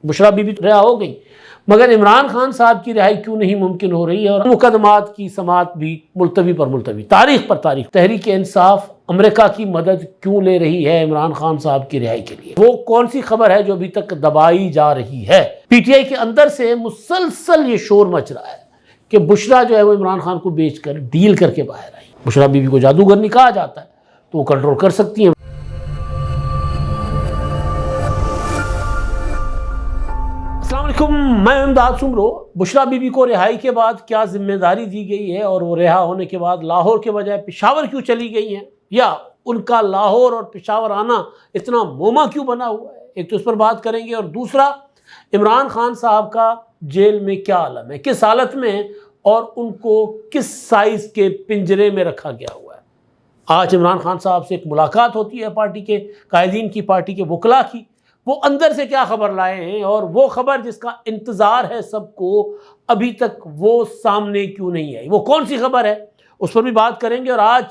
Bushra be be رہا ہو گئی، مگر عمران خان صاحب کی رہائی کیوں نہیں ممکن ہو رہی ہے اور مقدمات کی سماعت بھی ملتوی پر ملتوی، تاریخ پر تاریخ۔ تحریک انصاف امریکہ کی مدد کیوں لے رہی ہے عمران خان صاحب کی رہائی کے لیے؟ وہ کون سی خبر ہے جو ابھی تک دبائی جا رہی ہے؟ پی ٹی آئی کے اندر سے مسلسل یہ شور مچ رہا ہے کہ بشرا جو ہے وہ عمران خان کو بیچ کر ڈیل کر کے باہر آئی۔ بشرا بی بی کو جادوگرنی کہا جاتا ہے تو وہ کنٹرول کر سکتی ہیں۔ السلام علیکم، میں امداد سمرو۔ بشرا بی بی کو رہائی کے بعد کیا ذمہ داری دی گئی ہے اور وہ رہا ہونے کے بعد لاہور کے بجائے پشاور کیوں چلی گئی ہیں، یا ان کا لاہور اور پشاور آنا اتنا موما کیوں بنا ہوا ہے، ایک تو اس پر بات کریں گے، اور دوسرا عمران خان صاحب کا جیل میں کیا عالم ہے، کس حالت میں ہے اور ان کو کس سائز کے پنجرے میں رکھا گیا ہوا ہے۔ آج عمران خان صاحب سے ایک ملاقات ہوتی ہے پارٹی کے قائدین کی، پارٹی کے وکلاء کی، وہ اندر سے کیا خبر لائے ہیں اور وہ خبر جس کا انتظار ہے سب کو ابھی تک وہ سامنے کیوں نہیں آئی، وہ کون سی خبر ہے، اس پر بھی بات کریں گے۔ اور آج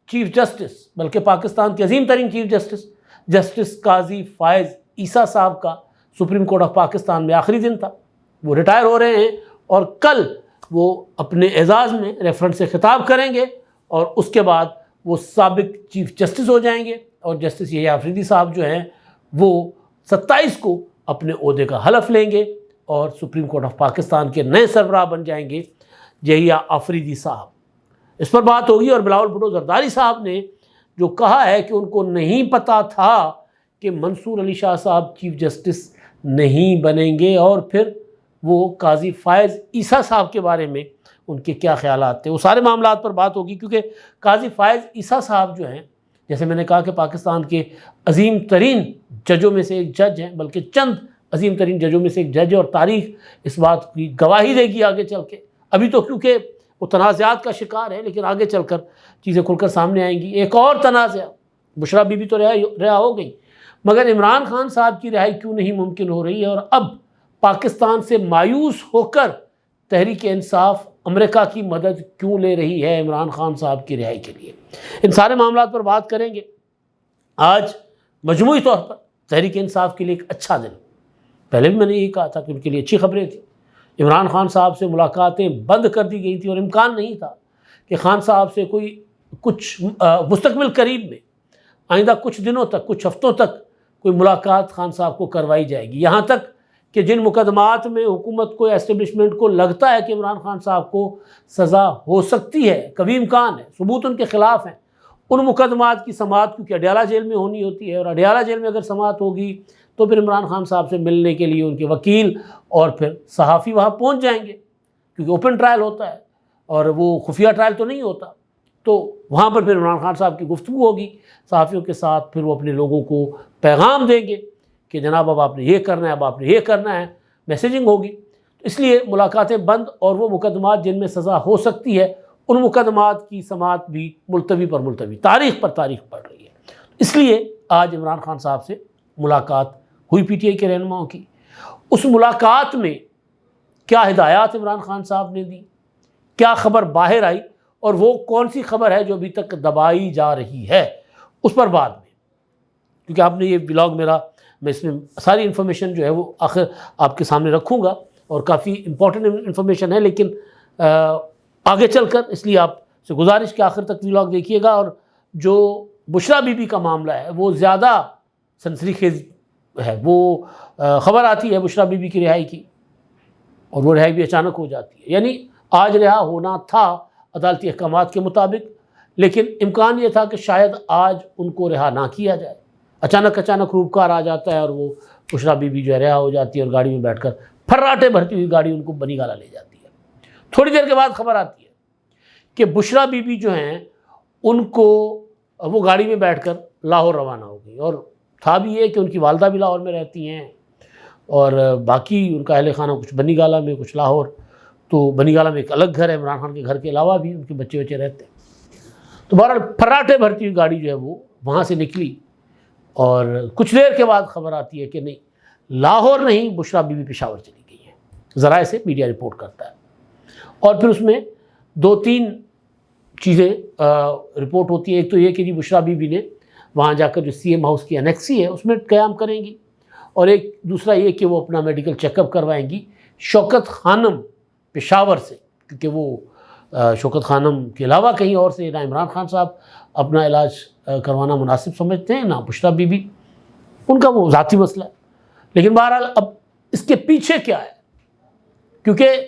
چیف جسٹس، بلکہ پاکستان کے عظیم ترین چیف جسٹس، جسٹس قاضی فائز عیسیٰ صاحب کا سپریم کورٹ آف پاکستان میں آخری دن تھا، وہ ریٹائر ہو رہے ہیں اور کل وہ اپنے اعزاز میں ریفرنس سے خطاب کریں گے اور اس کے بعد وہ سابق چیف جسٹس ہو جائیں گے، اور جسٹس یحییٰ آفریدی صاحب جو ہیں وہ 27 کو اپنے عہدے کا حلف لیں گے اور سپریم کورٹ آف پاکستان کے نئے سربراہ بن جائیں گے یحییٰ آفریدی صاحب۔ اس پر بات ہوگی، اور بلاول بھٹو زرداری صاحب نے جو کہا ہے کہ ان کو نہیں پتا تھا کہ منصور علی شاہ صاحب چیف جسٹس نہیں بنیں گے، اور پھر وہ قاضی فائز عیسیٰ صاحب کے بارے میں ان کے کیا خیالات تھے، وہ سارے معاملات پر بات ہوگی، کیونکہ قاضی فائز عیسیٰ صاحب جو ہیں، جیسے میں نے کہا کہ پاکستان کے عظیم ترین ججوں میں سے ایک جج ہیں، بلکہ چند عظیم ترین ججوں میں سے ایک جج ہے، اور تاریخ اس بات کی گواہی دے گی آگے چل کے۔ ابھی تو کیونکہ وہ تنازعات کا شکار ہے، لیکن آگے چل کر چیزیں کھل کر سامنے آئیں گی۔ ایک اور تنازع، بشرا بی بی تو رہا ہو گئی، مگر عمران خان صاحب کی رہائی کیوں نہیں ممکن ہو رہی ہے، اور اب پاکستان سے مایوس ہو کر تحریک انصاف امریکہ کی مدد کیوں لے رہی ہے عمران خان صاحب کی رہائی کے لیے۔ ان سارے معاملات پر بات کریں گے۔ آج مجموعی طور پر تحریک انصاف کے لیے ایک اچھا دن، پہلے بھی میں نے یہی کہا تھا کہ ان کے لیے اچھی خبریں تھیں۔ عمران خان صاحب سے ملاقاتیں بند کر دی گئی تھیں اور امکان نہیں تھا کہ خان صاحب سے کوئی کچھ مستقبل قریب میں، آئندہ کچھ دنوں تک، کچھ ہفتوں تک کوئی ملاقات خان صاحب کو کروائی جائے گی، یہاں تک کہ جن مقدمات میں حکومت کو، اسٹیبلشمنٹ کو لگتا ہے کہ عمران خان صاحب کو سزا ہو سکتی ہے، کبھی امکان ہے، ثبوت ان کے خلاف ہیں، ان مقدمات کی سماعت کیونکہ اڈیالہ جیل میں ہونی ہوتی ہے، اور اڈیالہ جیل میں اگر سماعت ہوگی تو پھر عمران خان صاحب سے ملنے کے لیے ان کے وکیل اور پھر صحافی وہاں پہنچ جائیں گے، کیونکہ اوپن ٹرائل ہوتا ہے اور وہ خفیہ ٹرائل تو نہیں ہوتا، تو وہاں پر پھر عمران خان صاحب کی گفتگو ہوگی صحافیوں کے ساتھ، پھر وہ اپنے لوگوں کو پیغام دیں گے کہ جناب اب آپ نے یہ کرنا ہے، اب آپ نے یہ کرنا ہے، میسیجنگ ہوگی۔ تو اس لیے ملاقاتیں بند، اور وہ مقدمات جن میں سزا ہو سکتی ہے ان مقدمات کی سماعت بھی ملتوی پر ملتوی، تاریخ پر تاریخ پڑ رہی ہے۔ اس لیے آج عمران خان صاحب سے ملاقات ہوئی پی ٹی آئی کے رہنماؤں کی۔ اس ملاقات میں کیا ہدایات عمران خان صاحب نے دی، کیا خبر باہر آئی، اور وہ کون سی خبر ہے جو ابھی تک دبائی جا رہی ہے، اس پر بعد میں، کیونکہ آپ نے یہ ولاگ میرا، میں اس میں ساری انفارمیشن جو ہے وہ آخر آپ کے سامنے رکھوں گا، اور کافی امپورٹنٹ انفارمیشن ہے، لیکن آگے چل کر اس لیے آپ سے گزارش کہ آخر تک ولاگ دیکھیے گا۔ اور جو بشرا بی بی کا معاملہ ہے وہ زیادہ سنسنی خیز ہے، وہ خبر آتی ہے بشرا بی بی کی رہائی کی، اور وہ رہائی بھی اچانک ہو جاتی ہے، یعنی آج رہا ہونا تھا عدالتی احکامات کے مطابق، لیکن امکان یہ تھا کہ شاید آج ان کو رہا نہ کیا جائے، اچانک روپکار آ جاتا ہے اور وہ بشرا بی بی جو ہے رہا ہو جاتی ہے، اور گاڑی میں بیٹھ کر پھراٹے بھرتی ہوئی گاڑی ان کو بنی گالہ لے جاتی ہے۔ تھوڑی دیر کے بعد خبر آتی ہے کہ بشرا بی بی جو ہیں ان کو وہ گاڑی میں بیٹھ کر لاہور روانہ ہو گئی، اور تھا بھی یہ کہ ان کی والدہ بھی لاہور میں رہتی ہیں، اور باقی ان کا اہل خانہ کچھ بنی گالہ میں، کچھ لاہور، تو بنی گالہ میں ایک الگ گھر ہے، عمران خان کے گھر کے علاوہ بھی ان کے بچے رہتے ہیں۔ تو بہرحال پھراٹے بھرتی ہوئی گاڑی جو ہے وہ وہاں سے نکلی، اور کچھ دیر کے بعد خبر آتی ہے کہ نہیں، لاہور نہیں، بشرا بی بی پشاور چلی گئی ہے، ذرائع سے میڈیا رپورٹ کرتا ہے، اور پھر اس میں 2-3 چیزیں رپورٹ ہوتی ہیں۔ ایک تو یہ کہ جی بشرا بی بی نے وہاں جا کر جو سی ایم ہاؤس کی انیکسی ہے اس میں قیام کریں گی، اور ایک دوسرا یہ کہ وہ اپنا میڈیکل چیک اپ کروائیں گی شوکت خانم پشاور سے، کیونکہ وہ شوکت خانم کے علاوہ کہیں اور سے نہ عمران خان صاحب اپنا علاج کروانا مناسب سمجھتے ہیں، نہ بشریٰ بی بی، ان کا وہ ذاتی مسئلہ ہے۔ لیکن بہرحال اب اس کے پیچھے کیا ہے، کیونکہ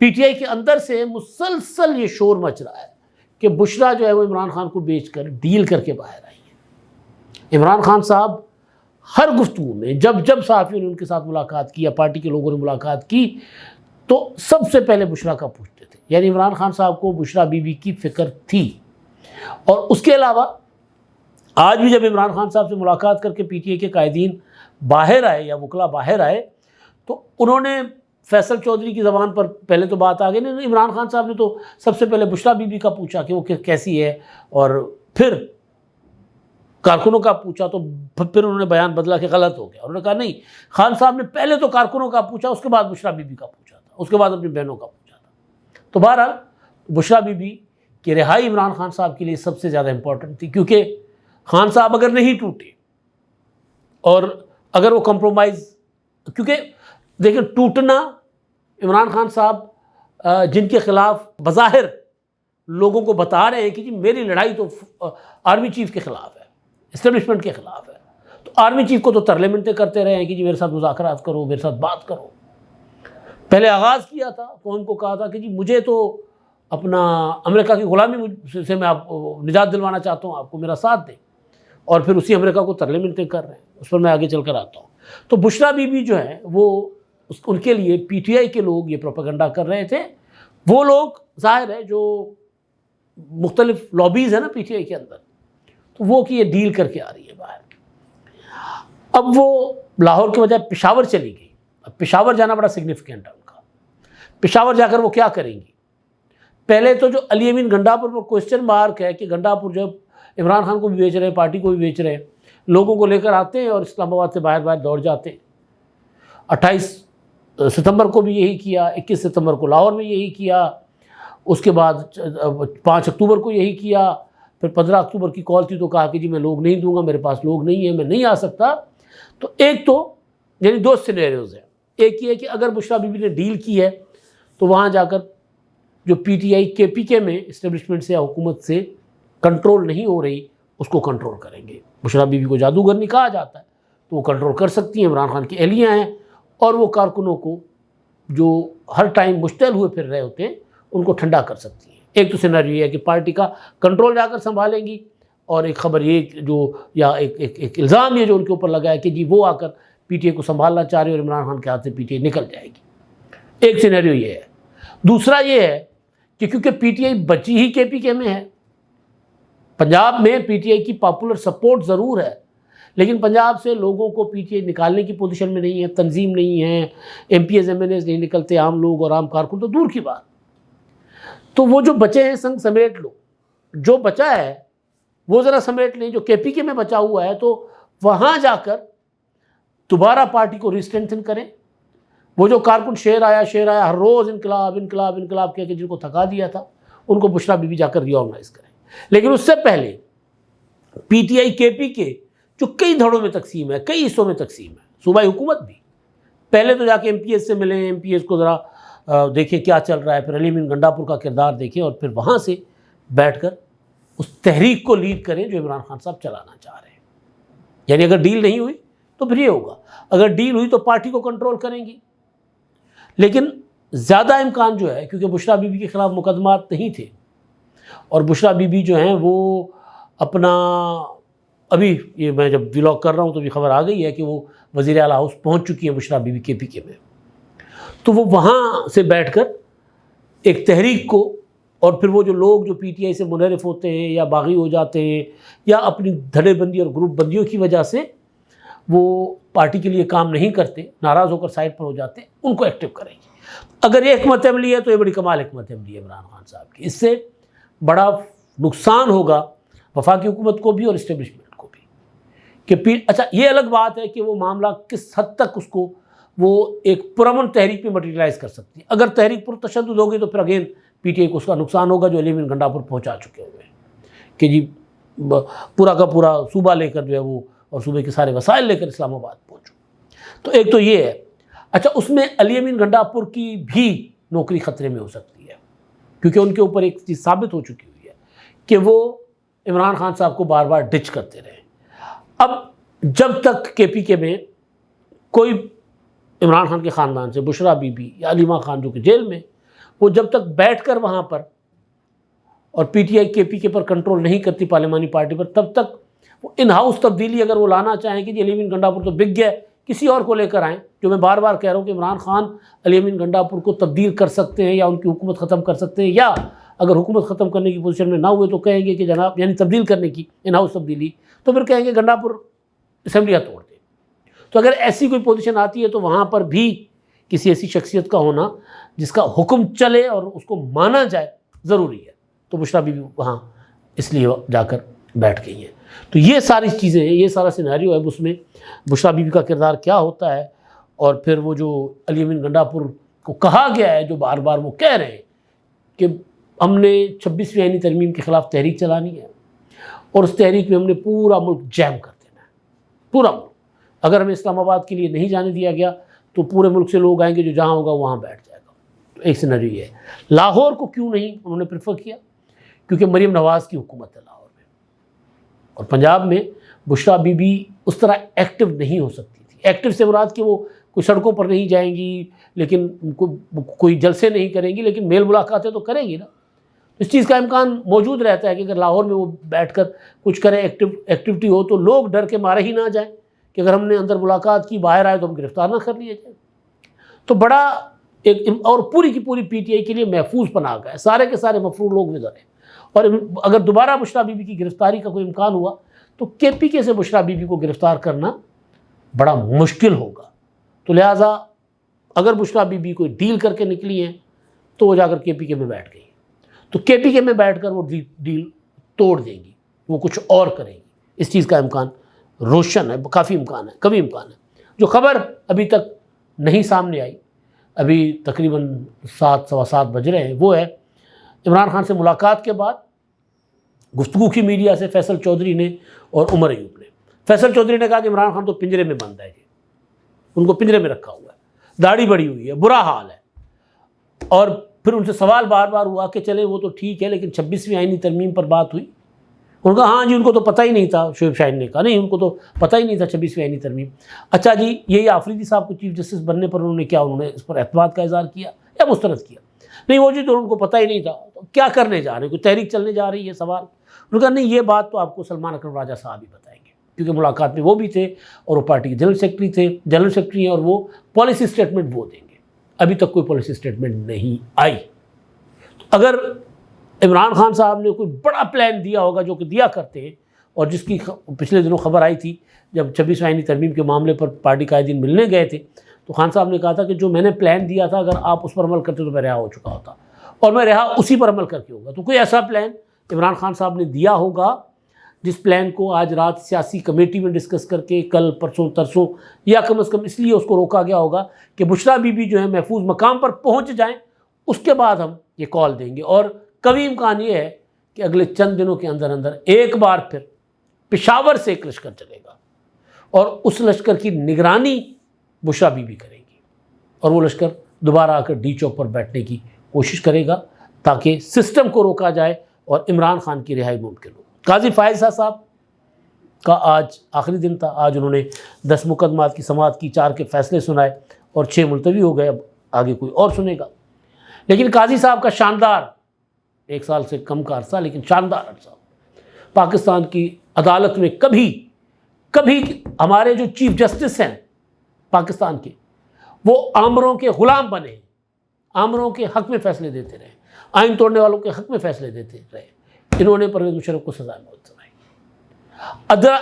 پی ٹی آئی کے اندر سے مسلسل یہ شور مچ رہا ہے کہ بشریٰ جو ہے وہ عمران خان کو بیچ کر ڈیل کر کے باہر آئی ہے۔ عمران خان صاحب ہر گفتگو میں جب صحافیوں نے ان کے ساتھ ملاقات کی یا پارٹی کے لوگوں نے ملاقات کی تو سب سے پہلے بشریٰ کا پوچھتے تھے، یعنی عمران خان صاحب کو بشریٰ بی بی کی فکر تھی۔ اور اس کے علاوہ آج بھی جب عمران خان صاحب سے ملاقات کر کے پی ٹی آئی کے قائدین باہر آئے یا وکلاء باہر آئے تو انہوں نے فیصل چودھری کی زبان پر پہلے تو بات آ گئی، نہیں عمران خان صاحب نے تو سب سے پہلے بشریٰ بی بی کا پوچھا کہ وہ کیسی ہے، اور پھر کارکنوں کا پوچھا تو پھر انہوں نے بیان بدلا کہ غلط ہو گیا۔ انہوں نے کہا نہیں، خان صاحب نے پہلے تو کارکنوں کا پوچھا، اس کے بعد بشریٰ بی بی کا پوچھا تھا، اس کے بعد اپنی بہنوں کا پوچھا تھا۔ تو بہرحال بشریٰ بی بی کی رہائی عمران خان صاحب کے لیے سب سے زیادہ امپورٹنٹ تھی، کیونکہ خان صاحب اگر نہیں ٹوٹے اور اگر وہ کمپرومائز، کیونکہ دیکھیں ٹوٹنا عمران خان صاحب جن کے خلاف بظاہر لوگوں کو بتا رہے ہیں کہ جی میری لڑائی تو آرمی چیف کے خلاف ہے، اسٹیبلشمنٹ کے خلاف ہے، تو آرمی چیف کو تو ترلے منتیں کرتے رہے ہیں کہ جی میرے ساتھ مذاکرات کرو، میرے ساتھ بات کرو۔ پہلے آغاز کیا تھا قوم کو کہا تھا کہ جی مجھے تو اپنا امریکہ کی غلامی سے میں آپ نجات دلوانا چاہتا ہوں، آپ کو میرا ساتھ دیں، اور پھر اسی امریکہ کو ترلے منتیں کر رہے ہیں۔ اس پر میں آگے چل کر آتا ہوں۔ تو بشریٰ بی بی جو ہے وہ ان کے لیے پی ٹی آئی کے لوگ یہ پروپیگنڈا کر رہے تھے، وہ لوگ ظاہر ہے جو مختلف لابیز ہیں نا پی ٹی آئی کے اندر، تو وہ کہ یہ ڈیل کر کے آ رہی ہے باہر۔ اب وہ لاہور کے بجائے پشاور چلی گئی۔ اب پشاور جانا بڑا سگنیفیکنٹ ہے ان کا۔ پشاور جا کر وہ کیا کریں گی؟ پہلے تو جو علی امین گنڈا پور پر کوسچن مارک ہے کہ گنڈا پور جو عمران خان کو بھی بیچ رہے ہیں، پارٹی کو بھی بیچ رہے ہیں، لوگوں کو لے کر آتے ہیں اور اسلام آباد سے باہر دوڑ جاتے ہیں۔ 28 ستمبر کو بھی یہی کیا، 21 ستمبر کو لاہور میں یہی کیا، اس کے بعد 5 اکتوبر کو یہی کیا، پھر 15 اکتوبر کی کال تھی تو کہا کہ جی میں لوگ نہیں دوں گا، میرے پاس لوگ نہیں ہیں، میں نہیں آ سکتا۔ تو ایک تو یعنی 2 سینیریوز ہیں، ایک یہ کہ اگر بشریٰ بی بی نے ڈیل کی ہے تو وہاں جا کر جو پی ٹی آئی کے پی کے میں اسٹیبلشمنٹ سے یا حکومت سے کنٹرول نہیں ہو رہی اس کو کنٹرول کریں گے۔ بشریٰ بی بی کو جادوگرنی کہا جاتا ہے تو وہ کنٹرول کر سکتی ہیں، عمران خان کی اہلیہ ہیں، اور وہ کارکنوں کو جو ہر ٹائم مشتعل ہوئے پھر رہے ہوتے ہیں ان کو ٹھنڈا کر سکتی ہیں۔ ایک تو سیناریو یہ ہے کہ پارٹی کا کنٹرول جا کر سنبھالیں گی، اور ایک خبر یہ جو یا ایک الزام یہ جو ان کے اوپر لگا ہے کہ جی وہ آ کر پی ٹی آئی کو سنبھالنا چاہ رہے ہیں اور عمران خان کے ہاتھ سے پی ٹی آئی نکل جائے گی۔ ایک سیناریو یہ ہے۔ دوسرا یہ ہے کہ کیونکہ پی ٹی آئی بچی ہی کے پی کے میں ہے، پنجاب میں پی ٹی آئی کی پاپولر سپورٹ ضرور ہے، لیکن پنجاب سے لوگوں کو پی ٹی آئی نکالنے کی پوزیشن میں نہیں ہے، تنظیم نہیں ہے، ایم پی ایز ایم این ایز نہیں نکلتے، عام لوگ اور عام کارکن تو دور کی بات۔ تو وہ جو بچے ہیں سنگ سمیٹ لو، جو بچا ہے وہ ذرا سمیٹ لیں، جو کے پی کے میں بچا ہوا ہے تو وہاں جا کر دوبارہ پارٹی کو ریسٹرینتھن کریں۔ وہ جو کارکن شیر آیا ہر روز انقلاب انقلاب انقلاب کہہ کے جن کو تھکا دیا تھا ان کو بشریٰ بی بی جا کر ری آرگنائز کریں۔ لیکن اس سے پہلے پی ٹی آئی کے پی کے جو کئی دھڑوں میں تقسیم ہے، کئی حصوں میں تقسیم ہے، صوبائی حکومت بھی، پہلے تو جا کے ایم پی ایس سے ملیں، ایم پی ایس کو ذرا دیکھیں کیا چل رہا ہے، پھر علی امین گنڈا پور کا کردار دیکھیں، اور پھر وہاں سے بیٹھ کر اس تحریک کو لیڈ کریں جو عمران خان صاحب چلانا چاہ رہے ہیں۔ یعنی اگر ڈیل نہیں ہوئی تو پھر یہ ہوگا، اگر ڈیل ہوئی تو پارٹی کو کنٹرول کریں گی۔ لیکن زیادہ امکان جو ہے، کیونکہ بشریٰ بی بی کے خلاف مقدمات نہیں تھے، اور بشریٰ بی بی جو ہیں وہ اپنا ابھی یہ میں جب ولاگ کر رہا ہوں تو بھی خبر آ گئی ہے کہ وہ وزیر اعلیٰ ہاؤس پہنچ چکی ہیں بشریٰ بی بی کے پی کے میں، تو وہ وہاں سے بیٹھ کر ایک تحریک کو، اور پھر وہ جو لوگ جو پی ٹی آئی سے منحرف ہوتے ہیں یا باغی ہو جاتے ہیں یا اپنی دھڑے بندی اور گروپ بندیوں کی وجہ سے وہ پارٹی کے لیے کام نہیں کرتے، ناراض ہو کر سائڈ پر ہو جاتے، ان کو ایکٹیو کریں گے۔ اگر یہ حکمت عملی ہے تو یہ بڑی کمال حکمت عملی ہے عمران خان صاحب کی۔ اس سے بڑا نقصان ہوگا وفاقی حکومت کو بھی اور اسٹیبلشمنٹ کو بھی، کہ اچھا یہ الگ بات ہے کہ وہ معاملہ کس حد تک اس کو وہ ایک پرامن تحریک میں مٹیریلائز کر سکتی ہے۔ اگر تحریک پر تشدد ہوگی تو پھر اگین پی ٹی آئی کو اس کا نقصان ہوگا جو علی امین گنڈا پور پہنچا چکے ہوئے ہیں کہ جی پورا کا پورا صوبہ لے کر جو ہے وہ، اور صوبے کے سارے وسائل لے کر اسلام آباد پہنچو۔ تو ایک تو یہ ہے. اچھا اس میں علی امین گنڈاپور کی بھی نوکری خطرے میں ہو سکتی ہے، کیونکہ ان کے اوپر ایک چیز ثابت ہو چکی ہوئی ہے کہ وہ عمران خان صاحب کو بار بار ڈچ کرتے رہے. اب جب تک کے پی کے میں کوئی عمران خان کے خاندان سے، بشرا بی بی یا علیمہ خان جو کہ جیل میں، وہ جب تک بیٹھ کر وہاں پر اور پی ٹی آئی کے پی کے پر کنٹرول نہیں کرتی پارلیمانی پارٹی پر، تب تک وہ ان ہاؤس تبدیلی اگر وہ لانا چاہیں کہ جی علی امین گنڈاپور تو بک گیا، کسی اور کو لے کر آئیں. جو میں بار بار کہہ رہا ہوں کہ عمران خان علی امین گنڈاپور کو تبدیل کر سکتے ہیں یا ان کی حکومت ختم کر سکتے ہیں، یا اگر حکومت ختم کرنے کی پوزیشن میں نہ ہوئے تو کہیں گے کہ جناب، یعنی تبدیل کرنے کی ان ہاؤس تبدیلی، تو پھر کہیں گے گنڈاپور اسمبلیاں توڑ دیں. تو اگر ایسی کوئی پوزیشن آتی ہے تو وہاں پر بھی کسی ایسی شخصیت کا ہونا جس کا حکم چلے اور اس کو مانا جائے ضروری ہے. تو بشرا بی بی وہاں اس لیے جا کر بیٹھ گئی ہیں. تو یہ ساری چیزیں ہیں، یہ سارا سیناریو ہے. اس میں بشرا بی بی کا کردار کیا ہوتا ہے، اور پھر وہ جو علی امین گنڈاپور کو کہا گیا ہے، جو بار بار وہ کہہ رہے ہیں کہ ہم نے 26ویں آئینی ترمیم کے خلاف تحریک چلانی ہے اور اس تحریک میں ہم نے پورا ملک جیم کر دینا ہے، پورا ملک. اگر ہمیں اسلام آباد کے لیے نہیں جانے دیا گیا تو پورے ملک سے لوگ آئیں گے، جو جہاں ہوگا وہاں بیٹھ جائے گا. تو ایک سیناریو یہ ہے. لاہور کو کیوں نہیں انہوں نے پریفر کیا؟ کیونکہ مریم نواز کی حکومت ہے لاہور میں، اور پنجاب میں بشرا بی بی اس طرح ایکٹیو نہیں ہو سکتی تھی. ایکٹیو سے مراد کہ وہ کوئی سڑکوں پر نہیں جائیں گی، لیکن کوئی جلسے نہیں کریں گی، لیکن میل ملاقاتیں تو کریں گی نا. اس چیز کا امکان موجود رہتا ہے کہ اگر لاہور میں وہ بیٹھ کر کچھ کریں، ایکٹیویٹی ہو، تو لوگ ڈر کے مارے ہی نہ جائیں کہ اگر ہم نے اندر ملاقات کی، باہر آئے تو ہم گرفتار نہ کر لیے جائیں. تو بڑا ایک، اور پوری کی پوری پی ٹی آئی کے لیے محفوظ پناہ گیا ہے، سارے کے سارے مفرور لوگ ادھر ہیں. اور اگر دوبارہ بشرا بی بی کی گرفتاری کا کوئی امکان ہوا تو کے پی کے سے بشرا بی بی کو گرفتار کرنا بڑا مشکل ہوگا. تو لہٰذا اگر بشرا بی بی کوئی ڈیل کر کے نکلی ہیں تو وہ جا کر کے پی کے میں بیٹھ گئی. تو کے پی کے میں بیٹھ کر وہ ڈیل توڑ دیں گی، وہ کچھ اور کریں گی. اس چیز کا امکان روشن ہے، کافی امکان ہے، کبھی امکان ہے. جو خبر ابھی تک نہیں سامنے آئی، ابھی تقریباً 7 سوا 7 بج رہے ہیں، وہ ہے عمران خان سے ملاقات کے بعد گفتگو کی میڈیا سے فیصل چودھری نے اور عمر ایوب نے. فیصل چودھری نے کہا کہ عمران خان تو پنجرے میں بند ہے، ان کو پنجرے میں رکھا ہوا ہے، داڑھی بڑھی ہوئی ہے، برا حال ہے. اور پھر ان سے سوال بار بار ہوا کہ چلے وہ تو ٹھیک ہے، لیکن 26ویں آئینی ترمیم پر بات ہوئی. ان کا ہاں جی، ان کو تو پتہ ہی نہیں تھا. شعیب شاہین نے کہا نہیں، ان کو تو پتہ ہی نہیں تھا 26ویں آئینی ترمیم. اچھا جی، یہی آفریدی صاحب کو چیف جسٹس بننے پر انہوں نے اس پر اعتماد کا اظہار کیا یا مسترد کیا؟ نہیں، وہ جی تو ان کو پتہ ہی نہیں تھا. تو کیا کرنے جا رہے ہیں؟ کوئی تحریک چلنے جا رہی ہے؟ سوال. انہوں نے کہا نہیں، یہ بات تو آپ کو سلمان اکرم راجہ صاحب ہی بتائیں گے، کیونکہ ملاقات میں وہ بھی تھے اور وہ پارٹی کے جنرل سیکرٹری ہیں، اور وہ پالیسی اسٹیٹمنٹ وہ دیں گے. ابھی تک کوئی پالیسی اسٹیٹمنٹ نہیں آئی. اگر عمران خان صاحب نے کوئی بڑا پلان دیا ہوگا، جو کہ دیا کرتے ہیں، اور جس کی پچھلے دنوں خبر آئی تھی جب 26ویں آئینی ترمیم کے معاملے پر پارٹی قائدین ملنے گئے تھے، تو خان صاحب نے کہا تھا کہ جو میں نے پلان دیا تھا اگر آپ اس پر عمل کرتے تو میں رہا ہو چکا ہوتا، اور میں رہا اسی پر عمل کر کے ہوگا. تو کوئی ایسا پلان عمران خان صاحب نے دیا ہوگا جس پلان کو آج رات سیاسی کمیٹی میں ڈسکس کر کے کل پرسوں ترسوں، یا کم از کم اس لیے اس کو روکا گیا ہوگا کہ بشرا بی بی جو ہے محفوظ مقام پر پہنچ جائیں، اس کے بعد ہم یہ کال دیں گے. اور کبھی امکان یہ ہے کہ اگلے چند دنوں کے اندر اندر ایک بار پھر پشاور سے ایک لشکر چلے گا، اور اس لشکر کی نگرانی بشرا بی بی کرے گی، اور وہ لشکر دوبارہ آ کر ڈی چوک پر بیٹھنے کی کوشش کرے گا تاکہ سسٹم کو روکا جائے اور عمران خان کی رہائی ممکن ہو. قاضی فائز صاحب کا آج آخری دن تھا. آج انہوں نے 10 مقدمات کی سماعت کی، 4 کے فیصلے سنائے اور 6 ملتوی ہو گئے. اب آگے کوئی اور سنے گا. لیکن قاضی صاحب کا شاندار 1 سال سے کم کا عرصہ، لیکن شاندار عرصہ پاکستان کی عدالت میں. کبھی ہمارے جو چیف جسٹس ہیں پاکستان کے، وہ آمروں کے غلام بنے ہیں، آمروں کے حق میں فیصلے دیتے رہے، آئین توڑنے والوں کے حق میں فیصلے دیتے رہے. انہوں نے پرویز مشرف کو سزائے موت سنائی.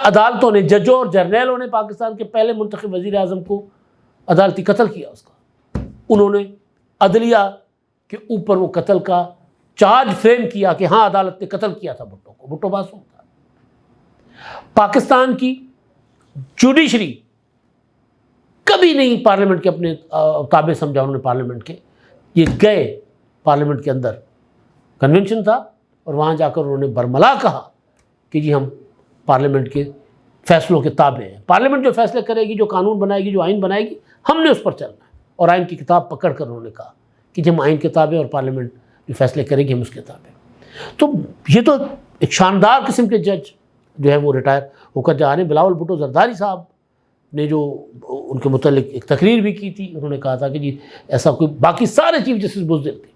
عدالتوں نے، ججوں اور جرنیلوں نے پاکستان کے پہلے منتخب وزیر اعظم کو عدالتی قتل کیا. اس کا انہوں نے عدلیہ کے اوپر وہ قتل کا چارج فریم کیا کہ ہاں عدالت نے قتل کیا تھا بھٹو کو، بھٹو معصوم تھا. پاکستان کی جوڈیشری کبھی نہیں پارلیمنٹ کے اپنے تابع سمجھا انہوں نے. پارلیمنٹ کے یہ گئے، پارلیمنٹ کے اندر کنونشن تھا اور وہاں جا کر انہوں نے برملا کہا کہ جی ہم پارلیمنٹ کے فیصلوں کے تابع ہیں. پارلیمنٹ جو فیصلے کرے گی، جو قانون بنائے گی، جو آئین بنائے گی، ہم نے اس پر چلنا ہے. اور آئین کی کتاب پکڑ کر انہوں نے کہا کہ ہم آئین کے تابع اور پارلیمنٹ جو فیصلے کرے گی ہم اس کے تابع. تو یہ تو ایک شاندار قسم کے جج جو ہے وہ ریٹائر ہو کر جا رہے ہیں. بلاول بھٹو زرداری صاحب نے جو ان کے متعلق ایک تقریر بھی کی تھی، انہوں نے کہا تھا کہ جی ایسا کوئی، باقی سارے چیف جسٹس بزدل تھے،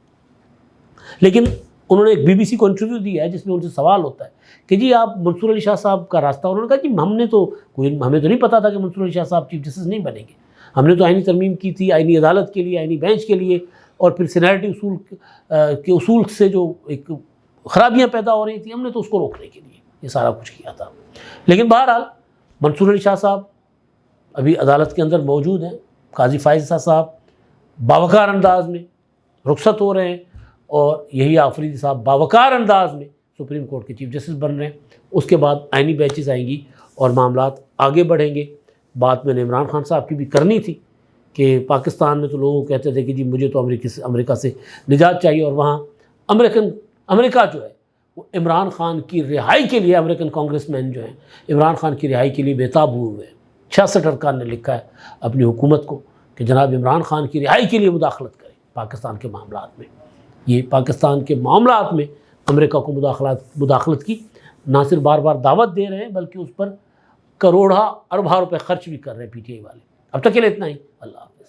لیکن انہوں نے ایک بی بی سی کو انٹرویو دیا ہے جس میں ان سے سوال ہوتا ہے کہ جی آپ منصور علی شاہ صاحب کا راستہ، انہوں نے کہا جی ہمیں تو نہیں پتا تھا کہ منصور علی شاہ صاحب چیف جسٹس نہیں بنیں گے. ہم نے تو آئینی ترمیم کی تھی، آئینی عدالت کے لیے، آئینی بینچ کے لیے، اور پھر سینیریٹی اصول کے اصول سے جو ایک خرابیاں پیدا ہو رہی تھیں ہم نے تو اس کو روکنے کے لیے یہ سارا کچھ کیا تھا. لیکن بہرحال منصور علی شاہ صاحب ابھی عدالت کے اندر موجود ہیں. قاضی فائز صاحب باوقار انداز میں رخصت ہو رہے ہیں، اور یہی آفریدی صاحب باوقار انداز میں سپریم کورٹ کے چیف جسٹس بن رہے ہیں. اس کے بعد آئینی بینچز آئیں گی اور معاملات آگے بڑھیں گے. بات میں نے عمران خان صاحب کی بھی کرنی تھی کہ پاکستان میں تو لوگ کہتے تھے کہ جی مجھے تو امریکہ سے نجات چاہیے، اور وہاں امریکہ جو ہے وہ عمران خان کی رہائی کے لیے، امریکن کانگریس مین جو ہیں عمران خان کی رہائی کے لیے بےتاب ہوئے ہیں. 66 ارکان نے لکھا ہے اپنی حکومت کو کہ جناب عمران خان کی رہائی کے لیے مداخلت کریں پاکستان کے معاملات میں. یہ پاکستان کے معاملات میں امریکہ کو مداخلت کی نہ صرف بار بار دعوت دے رہے ہیں بلکہ اس پر کروڑا اربا روپے خرچ بھی کر رہے ہیں پی ٹی آئی والے. اب تک کے لیے اتنا ہی. اللہ حافظ.